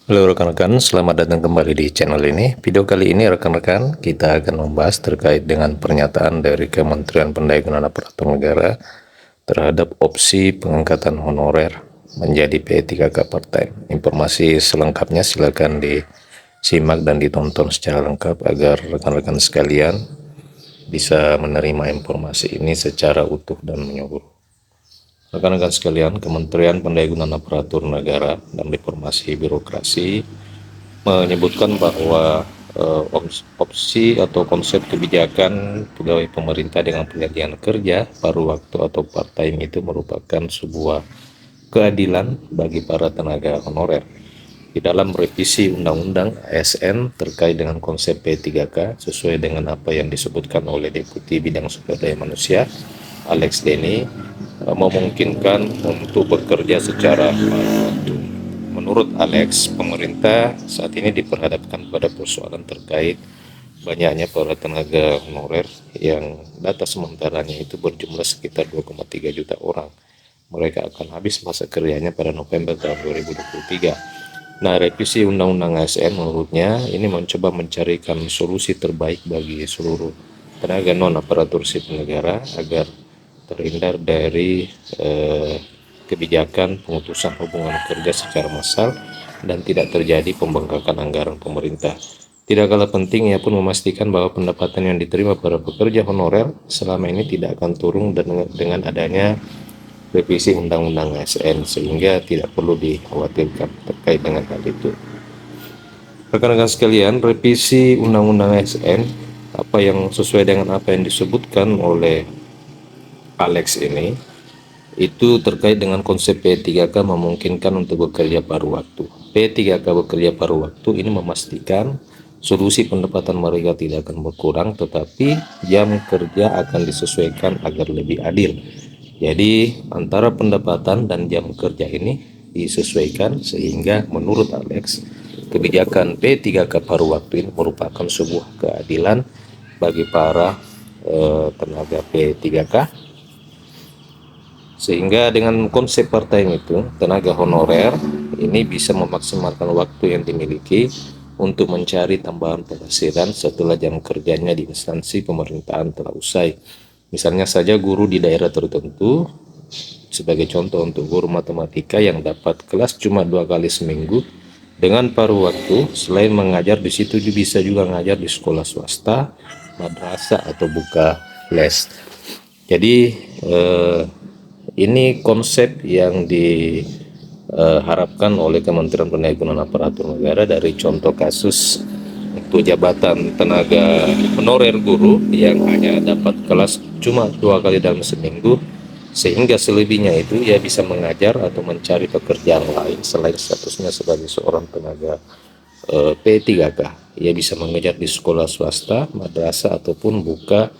Halo rekan-rekan, selamat datang kembali di channel ini. Video kali ini rekan-rekan, kita akan membahas terkait dengan pernyataan dari Kementerian Pendayagunaan Aparatur Negara terhadap opsi pengangkatan honorer menjadi P3K part-time. Informasi selengkapnya silakan disimak dan ditonton secara lengkap agar rekan-rekan sekalian bisa menerima informasi ini secara utuh dan menyeluruh. Rekan-rekan sekalian, Kementerian Pendayagunaan Aparatur Negara dan Reformasi Birokrasi menyebutkan bahwa opsi atau konsep kebijakan pegawai pemerintah dengan perjanjian kerja paruh waktu atau part-time itu merupakan sebuah keadilan bagi para tenaga honorer. Di dalam revisi Undang-Undang ASN terkait dengan konsep P3K sesuai dengan apa yang disebutkan oleh Deputi Bidang Sumber Daya Manusia Alex Denny, memungkinkan untuk bekerja secara waktu. Menurut Alex, pemerintah saat ini diperhadapkan pada persoalan terkait banyaknya para tenaga honorer yang data sementaranya itu berjumlah sekitar 2,3 juta orang. Mereka akan habis masa kerjanya pada November tahun 2023. Nah, revisi Undang-Undang ASN menurutnya ini mencoba mencarikan solusi terbaik bagi seluruh tenaga non-aparatur sipil negara agar terhindar dari kebijakan pengutusan hubungan kerja secara massal dan tidak terjadi pembengkakan anggaran pemerintah. Tidak kalah penting, ia pun memastikan bahwa pendapatan yang diterima para pekerja honorer selama ini tidak akan turun dengan adanya revisi Undang-Undang ASN, sehingga tidak perlu dikhawatirkan terkait dengan hal itu. Rekan-rekan sekalian, revisi Undang-Undang ASN apa yang sesuai dengan apa yang disebutkan oleh Alex ini itu terkait dengan konsep P3K memungkinkan untuk bekerja paruh waktu. P3K bekerja paruh waktu ini memastikan solusi pendapatan mereka tidak akan berkurang, tetapi jam kerja akan disesuaikan agar lebih adil. Jadi antara pendapatan dan jam kerja ini disesuaikan, sehingga menurut Alex kebijakan P3K paruh waktu ini merupakan sebuah keadilan bagi para tenaga P3K, sehingga dengan konsep part-time itu tenaga honorer ini bisa memaksimalkan waktu yang dimiliki untuk mencari tambahan penghasilan setelah jam kerjanya di instansi pemerintahan telah usai. Misalnya saja guru di daerah tertentu, sebagai contoh untuk guru matematika yang dapat kelas cuma 2 kali seminggu dengan paruh waktu, selain mengajar di situ bisa juga ngajar di sekolah swasta, madrasah atau buka les. Jadi ini konsep yang diharapkan oleh Kementerian Pendayagunaan Aparatur Negara dari contoh kasus untuk jabatan tenaga honorer guru yang hanya dapat kelas cuma 2 kali dalam seminggu, sehingga selebihnya itu ia bisa mengajar atau mencari pekerjaan lain selain statusnya sebagai seorang tenaga P3K. Ia bisa mengajar di sekolah swasta, madrasah ataupun buka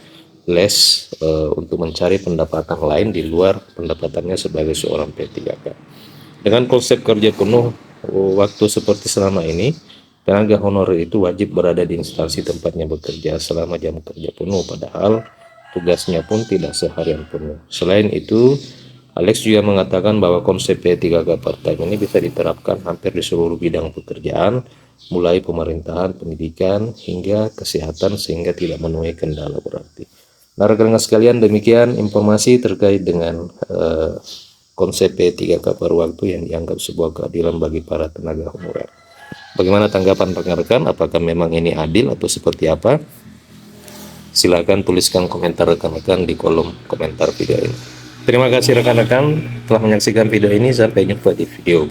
les untuk mencari pendapatan lain di luar pendapatannya sebagai seorang P3K. Dengan konsep kerja penuh waktu seperti selama ini, tenaga honorer itu wajib berada di instansi tempatnya bekerja selama jam kerja penuh, padahal tugasnya pun tidak seharian penuh. Selain itu, Alex juga mengatakan bahwa konsep P3K part-time ini bisa diterapkan hampir di seluruh bidang pekerjaan, mulai pemerintahan, pendidikan, hingga kesehatan, sehingga tidak menuai kendala berarti. Nah, rekan-rekan sekalian, demikian informasi terkait dengan konsep P3K paruh waktu yang dianggap sebuah keadilan bagi para tenaga honorer. Bagaimana tanggapan rekan-rekan? Apakah memang ini adil atau seperti apa? Silakan tuliskan komentar rekan-rekan di kolom komentar video ini. Terima kasih rekan-rekan telah menyaksikan video ini. Sampai jumpa di video berikutnya.